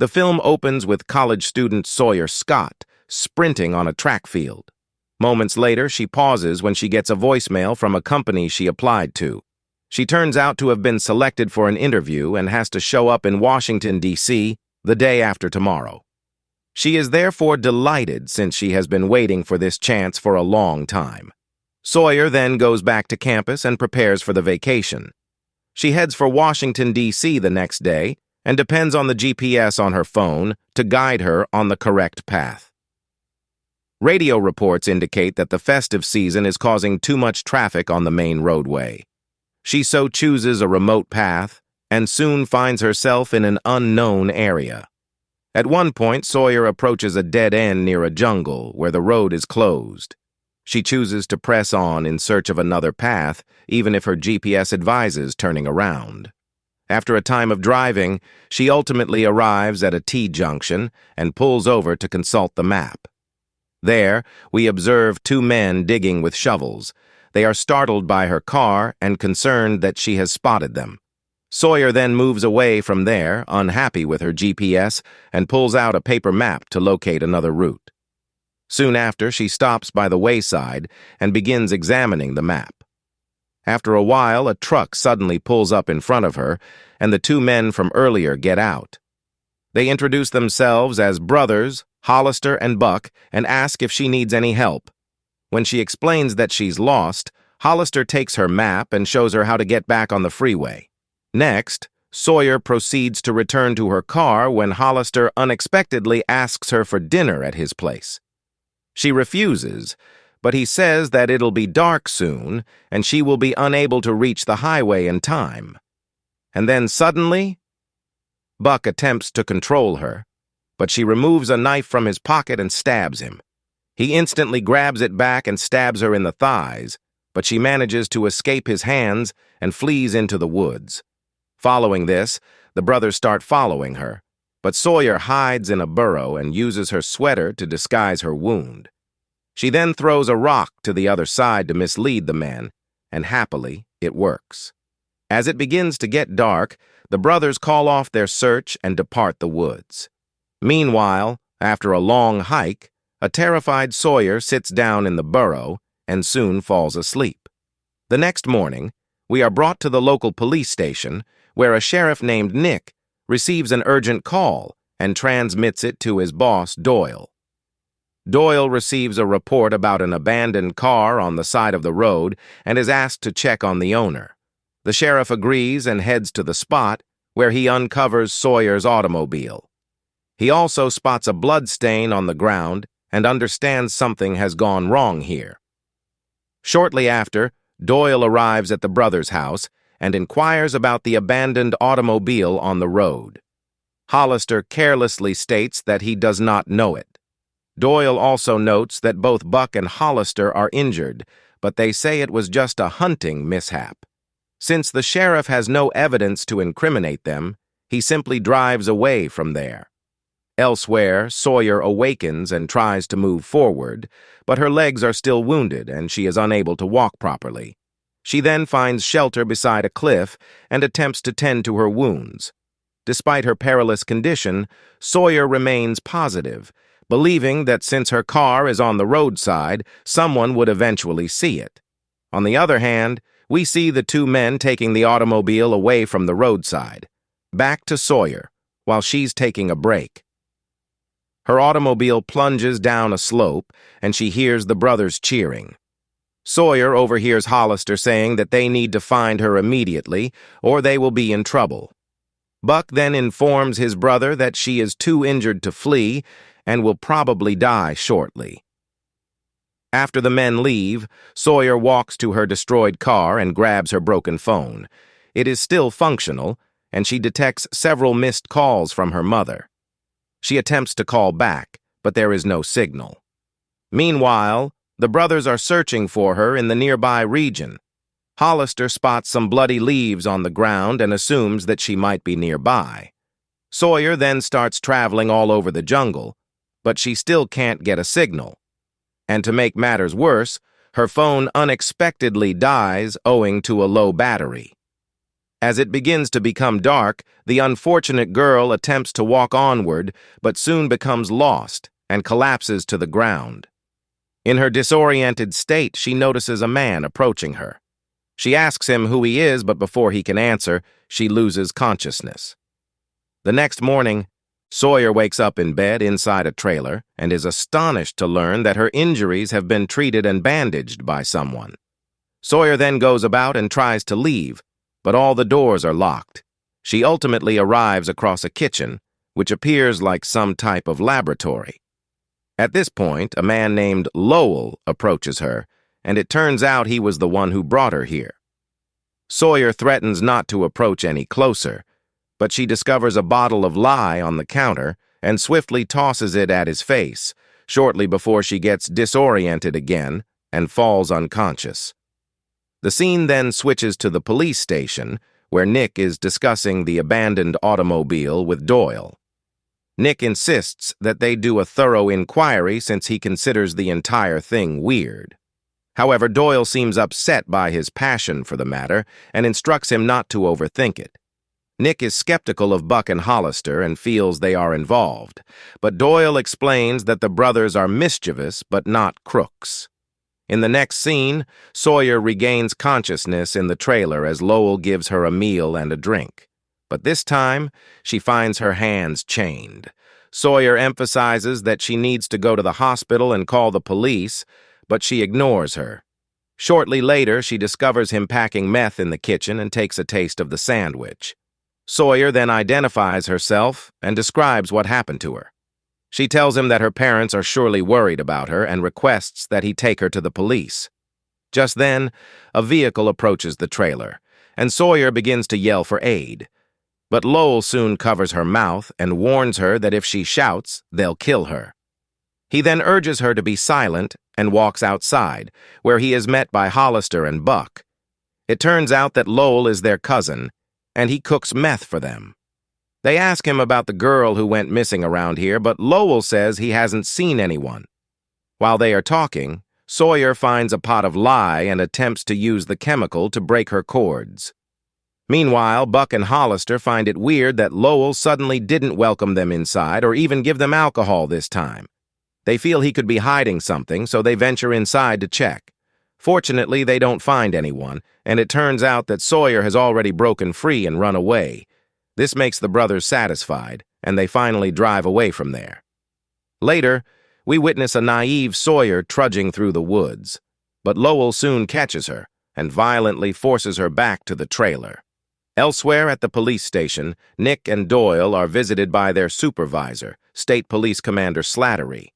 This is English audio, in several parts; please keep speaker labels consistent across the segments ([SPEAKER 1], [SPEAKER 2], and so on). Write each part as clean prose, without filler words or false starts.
[SPEAKER 1] The film opens with college student Sawyer Scott sprinting on a track field. Moments later, she pauses when she gets a voicemail from a company she applied to. She turns out to have been selected for an interview and has to show up in Washington, D.C. the day after tomorrow. She is therefore delighted since she has been waiting for this chance for a long time. Sawyer then goes back to campus and prepares for the vacation. She heads for Washington, D.C. the next day and depends on the GPS on her phone to guide her on the correct path. Radio reports indicate that the festive season is causing too much traffic on the main roadway. She so chooses a remote path and soon finds herself in an unknown area. At one point, Sawyer approaches a dead end near a jungle where the road is closed. She chooses to press on in search of another path, even if her GPS advises turning around. After a time of driving, she ultimately arrives at a T-junction and pulls over to consult the map. There, we observe two men digging with shovels. They are startled by her car and concerned that she has spotted them. Sawyer then moves away from there, unhappy with her GPS, and pulls out a paper map to locate another route. Soon after, she stops by the wayside and begins examining the map. After a while, a truck suddenly pulls up in front of her, and the two men from earlier get out. They introduce themselves as brothers, Hollister and Buck, and ask if she needs any help. When she explains that she's lost, Hollister takes her map and shows her how to get back on the freeway. Next, Sawyer proceeds to return to her car when Hollister unexpectedly asks her for dinner at his place. She refuses, but he says that it'll be dark soon and she will be unable to reach the highway in time. And then suddenly, Buck attempts to control her, but she removes a knife from his pocket and stabs him. He instantly grabs it back and stabs her in the thighs, but she manages to escape his hands and flees into the woods. Following this, the brothers start following her, but Sawyer hides in a burrow and uses her sweater to disguise her wound. She then throws a rock to the other side to mislead the men, and happily, it works. As it begins to get dark, the brothers call off their search and depart the woods. Meanwhile, after a long hike, a terrified Sawyer sits down in the burrow and soon falls asleep. The next morning, we are brought to the local police station, where a sheriff named Nick receives an urgent call and transmits it to his boss, Doyle. Doyle receives a report about an abandoned car on the side of the road and is asked to check on the owner. The sheriff agrees and heads to the spot, where he uncovers Sawyer's automobile. He also spots a blood stain on the ground and understands something has gone wrong here. Shortly after, Doyle arrives at the brothers' house and inquires about the abandoned automobile on the road. Hollister carelessly states that he does not know it. Doyle also notes that both Buck and Hollister are injured, but they say it was just a hunting mishap. Since the sheriff has no evidence to incriminate them, he simply drives away from there. Elsewhere, Sawyer awakens and tries to move forward, but her legs are still wounded and she is unable to walk properly. She then finds shelter beside a cliff and attempts to tend to her wounds. Despite her perilous condition, Sawyer remains positive, believing that since her car is on the roadside, someone would eventually see it. On the other hand, we see the two men taking the automobile away from the roadside, back to Sawyer, while she's taking a break. Her automobile plunges down a slope, and she hears the brothers cheering. Sawyer overhears Hollister saying that they need to find her immediately, or they will be in trouble. Buck then informs his brother that she is too injured to flee and will probably die shortly. After the men leave, Sawyer walks to her destroyed car and grabs her broken phone. It is still functional, and she detects several missed calls from her mother. She attempts to call back, but there is no signal. Meanwhile, the brothers are searching for her in the nearby region. Hollister spots some bloody leaves on the ground and assumes that she might be nearby. Sawyer then starts traveling all over the jungle, but she still can't get a signal. And to make matters worse, her phone unexpectedly dies owing to a low battery. As it begins to become dark, the unfortunate girl attempts to walk onward, but soon becomes lost and collapses to the ground. In her disoriented state, she notices a man approaching her. She asks him who he is, but before he can answer, she loses consciousness. The next morning, Sawyer wakes up in bed inside a trailer and is astonished to learn that her injuries have been treated and bandaged by someone. Sawyer then goes about and tries to leave, but all the doors are locked. She ultimately arrives across a kitchen, which appears like some type of laboratory. At this point, a man named Lowell approaches her, and it turns out he was the one who brought her here. Sawyer threatens not to approach any closer, but she discovers a bottle of lye on the counter and swiftly tosses it at his face, shortly before she gets disoriented again and falls unconscious. The scene then switches to the police station, where Nick is discussing the abandoned automobile with Doyle. Nick insists that they do a thorough inquiry since he considers the entire thing weird. However, Doyle seems upset by his passion for the matter and instructs him not to overthink it. Nick is skeptical of Buck and Hollister and feels they are involved, but Doyle explains that the brothers are mischievous but not crooks. In the next scene, Sawyer regains consciousness in the trailer as Lowell gives her a meal and a drink. But this time, she finds her hands chained. Sawyer emphasizes that she needs to go to the hospital and call the police, but she ignores her. Shortly later, she discovers him packing meth in the kitchen and takes a taste of the sandwich. Sawyer then identifies herself and describes what happened to her. She tells him that her parents are surely worried about her and requests that he take her to the police. Just then, a vehicle approaches the trailer, and Sawyer begins to yell for aid. But Lowell soon covers her mouth and warns her that if she shouts, they'll kill her. He then urges her to be silent and walks outside, where he is met by Hollister and Buck. It turns out that Lowell is their cousin, and he cooks meth for them. They ask him about the girl who went missing around here, but Lowell says he hasn't seen anyone. While they are talking, Sawyer finds a pot of lye and attempts to use the chemical to break her cords. Meanwhile, Buck and Hollister find it weird that Lowell suddenly didn't welcome them inside or even give them alcohol this time. They feel he could be hiding something, so they venture inside to check. Fortunately, they don't find anyone, and it turns out that Sawyer has already broken free and run away. This makes the brothers satisfied, and they finally drive away from there. Later, we witness a naive Sawyer trudging through the woods, but Lowell soon catches her and violently forces her back to the trailer. Elsewhere at the police station, Nick and Doyle are visited by their supervisor, State Police Commander Slattery.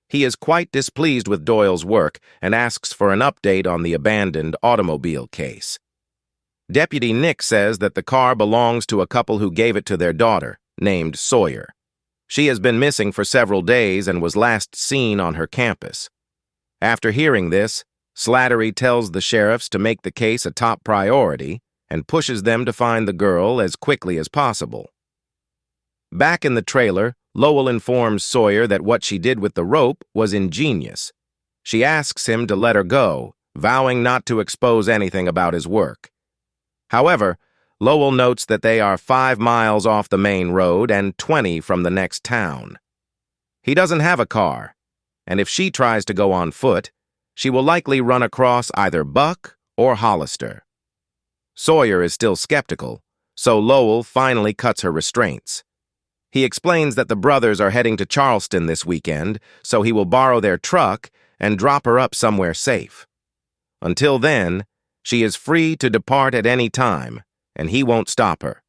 [SPEAKER 1] He is quite displeased with Doyle's work and asks for an update on the abandoned automobile case. Deputy Nick says that the car belongs to a couple who gave it to their daughter, named Sawyer. She has been missing for several days and was last seen on her campus. After hearing this, Slattery tells the sheriffs to make the case a top priority and pushes them to find the girl as quickly as possible. Back in the trailer, Lowell informs Sawyer that what she did with the rope was ingenious. She asks him to let her go, vowing not to expose anything about his work. However, Lowell notes that they are 5 miles off the main road and 20 from the next town. He doesn't have a car, and if she tries to go on foot, she will likely run across either Buck or Hollister. Sawyer is still skeptical, so Lowell finally cuts her restraints. He explains that the brothers are heading to Charleston this weekend, so he will borrow their truck and drop her up somewhere safe. Until then, she is free to depart at any time, and he won't stop her.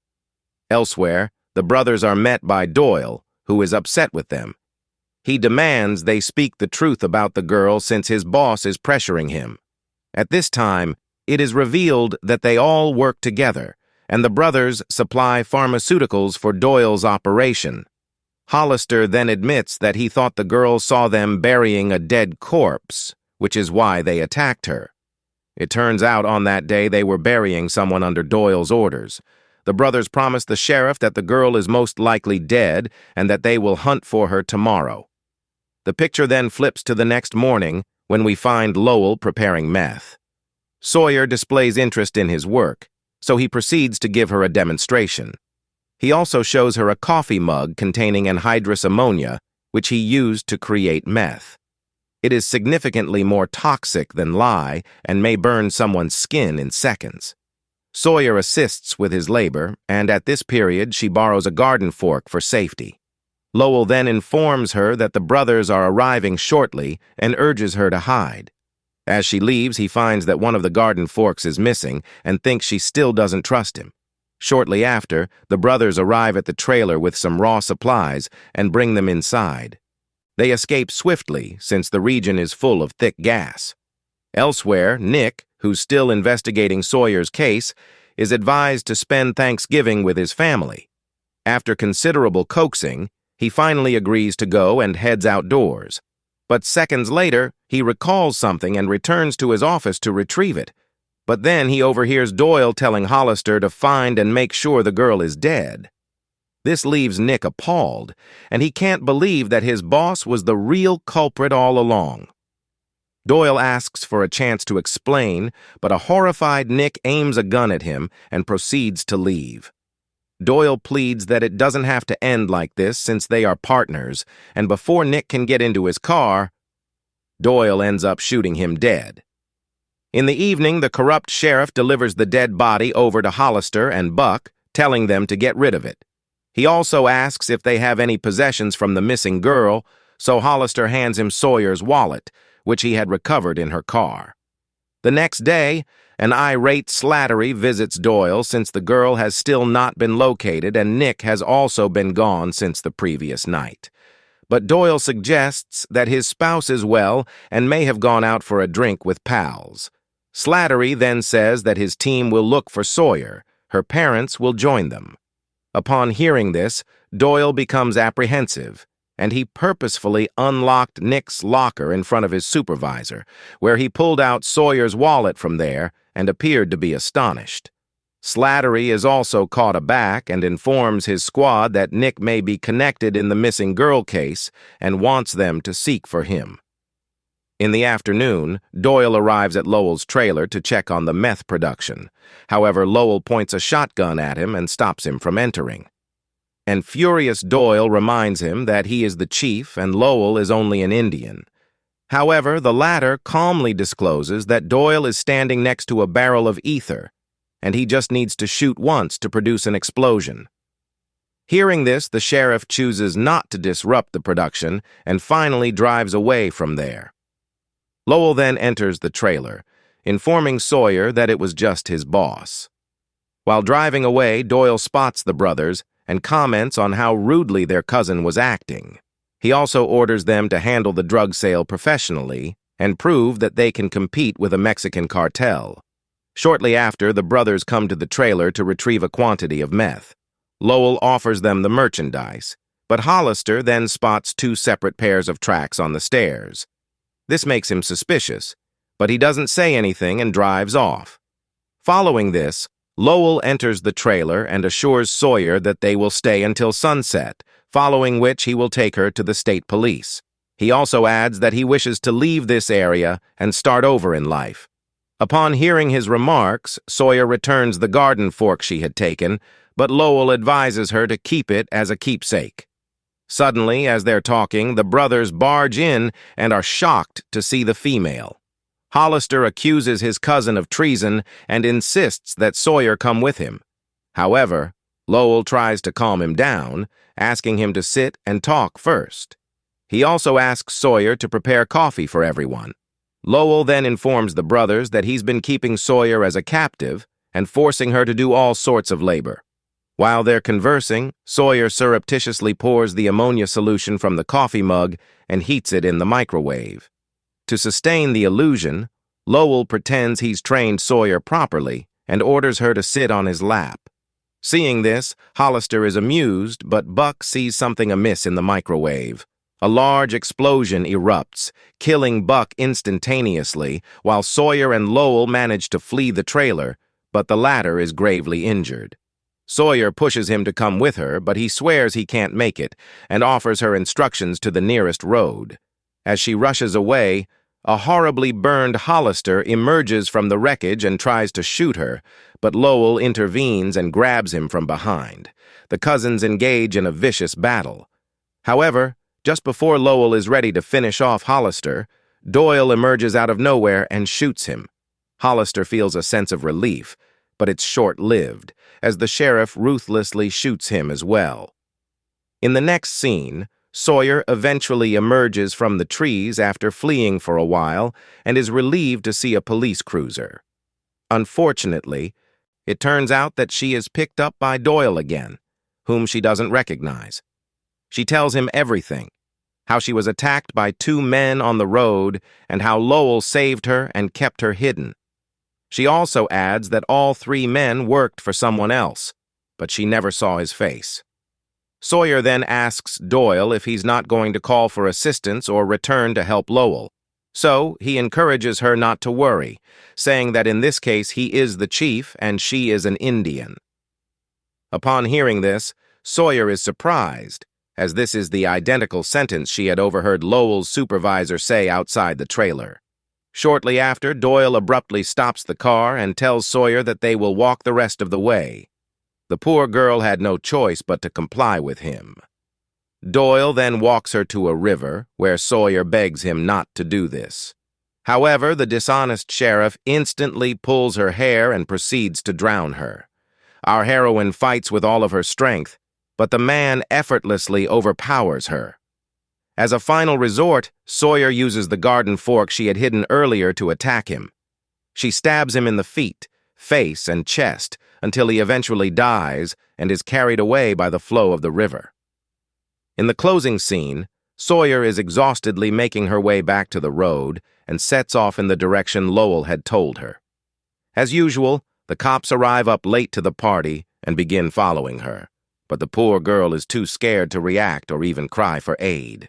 [SPEAKER 1] Elsewhere, the brothers are met by Doyle, who is upset with them. He demands they speak the truth about the girl since his boss is pressuring him. At this time, it is revealed that they all work together, and the brothers supply pharmaceuticals for Doyle's operation. Hollister then admits that he thought the girl saw them burying a dead corpse, which is why they attacked her. It turns out on that day they were burying someone under Doyle's orders. The brothers promise the sheriff that the girl is most likely dead and that they will hunt for her tomorrow. The picture then flips to the next morning when we find Lowell preparing meth. Sawyer displays interest in his work, so he proceeds to give her a demonstration. He also shows her a coffee mug containing anhydrous ammonia, which he used to create meth. It is significantly more toxic than lye and may burn someone's skin in seconds. Sawyer assists with his labor, and at this period she borrows a garden fork for safety. Lowell then informs her that the brothers are arriving shortly and urges her to hide. As she leaves, he finds that one of the garden forks is missing and thinks she still doesn't trust him. Shortly after, the brothers arrive at the trailer with some raw supplies and bring them inside. They escape swiftly since the region is full of thick gas. Elsewhere, Nick, who's still investigating Sawyer's case, is advised to spend Thanksgiving with his family. After considerable coaxing, he finally agrees to go and heads outdoors. But seconds later, he recalls something and returns to his office to retrieve it. But then he overhears Doyle telling Hollister to find and make sure the girl is dead. This leaves Nick appalled, and he can't believe that his boss was the real culprit all along. Doyle asks for a chance to explain, but a horrified Nick aims a gun at him and proceeds to leave. Doyle pleads that it doesn't have to end like this since they are partners, and before Nick can get into his car, Doyle ends up shooting him dead. In the evening, the corrupt sheriff delivers the dead body over to Hollister and Buck, telling them to get rid of it. He also asks if they have any possessions from the missing girl, so Hollister hands him Sawyer's wallet, which he had recovered in her car. The next day, an irate Slattery visits Doyle since the girl has still not been located and Nick has also been gone since the previous night. But Doyle suggests that his spouse is well and may have gone out for a drink with pals. Slattery then says that his team will look for Sawyer. Her parents will join them. Upon hearing this, Doyle becomes apprehensive, and he purposefully unlocked Nick's locker in front of his supervisor, where he pulled out Sawyer's wallet from there and appeared to be astonished. Slattery is also caught aback and informs his squad that Nick may be connected in the missing girl case and wants them to seek for him. In the afternoon, Doyle arrives at Lowell's trailer to check on the meth production. However, Lowell points a shotgun at him and stops him from entering. And furious Doyle reminds him that he is the chief and Lowell is only an Indian. However, the latter calmly discloses that Doyle is standing next to a barrel of ether, and he just needs to shoot once to produce an explosion. Hearing this, the sheriff chooses not to disrupt the production and finally drives away from there. Lowell then enters the trailer, informing Sawyer that it was just his boss. While driving away, Doyle spots the brothers and comments on how rudely their cousin was acting. He also orders them to handle the drug sale professionally and prove that they can compete with a Mexican cartel. Shortly after, the brothers come to the trailer to retrieve a quantity of meth. Lowell offers them the merchandise, but Hollister then spots two separate pairs of tracks on the stairs. This makes him suspicious, but he doesn't say anything and drives off. Following this, Lowell enters the trailer and assures Sawyer that they will stay until sunset, following which he will take her to the state police. He also adds that he wishes to leave this area and start over in life. Upon hearing his remarks, Sawyer returns the garden fork she had taken, but Lowell advises her to keep it as a keepsake. Suddenly, as they're talking, the brothers barge in and are shocked to see the female. Hollister accuses his cousin of treason and insists that Sawyer come with him. However, Lowell tries to calm him down, asking him to sit and talk first. He also asks Sawyer to prepare coffee for everyone. Lowell then informs the brothers that he's been keeping Sawyer as a captive and forcing her to do all sorts of labor. While they're conversing, Sawyer surreptitiously pours the ammonia solution from the coffee mug and heats it in the microwave. To sustain the illusion, Lowell pretends he's trained Sawyer properly and orders her to sit on his lap. Seeing this, Hollister is amused, but Buck sees something amiss in the microwave. A large explosion erupts, killing Buck instantaneously, while Sawyer and Lowell manage to flee the trailer, but the latter is gravely injured. Sawyer pushes him to come with her, but he swears he can't make it and offers her instructions to the nearest road. As she rushes away, A horribly burned Hollister emerges from the wreckage and tries to shoot her, but Lowell intervenes and grabs him from behind. The cousins engage in a vicious battle. However, just before Lowell is ready to finish off Hollister, Doyle emerges out of nowhere and shoots him. Hollister feels a sense of relief, but it's short-lived, as the sheriff ruthlessly shoots him as well. In the next scene, Sawyer eventually emerges from the trees after fleeing for a while and is relieved to see a police cruiser. Unfortunately, it turns out that she is picked up by Doyle again, whom she doesn't recognize. She tells him everything, how she was attacked by two men on the road and how Lowell saved her and kept her hidden. She also adds that all three men worked for someone else, but she never saw his face. Sawyer then asks Doyle if he's not going to call for assistance or return to help Lowell. So he encourages her not to worry, saying that in this case he is the chief and she is an Indian. Upon hearing this, Sawyer is surprised, as this is the identical sentence she had overheard Lowell's supervisor say outside the trailer. Shortly after, Doyle abruptly stops the car and tells Sawyer that they will walk the rest of the way. The poor girl had no choice but to comply with him. Doyle then walks her to a river, where Sawyer begs him not to do this. However, the dishonest sheriff instantly pulls her hair and proceeds to drown her. Our heroine fights with all of her strength, but the man effortlessly overpowers her. As a final resort, Sawyer uses the garden fork she had hidden earlier to attack him. She stabs him in the feet, face, and chest until he eventually dies and is carried away by the flow of the river. In the closing scene, Sawyer is exhaustedly making her way back to the road and sets off in the direction Lowell had told her. As usual, the cops arrive up late to the party and begin following her, but the poor girl is too scared to react or even cry for aid.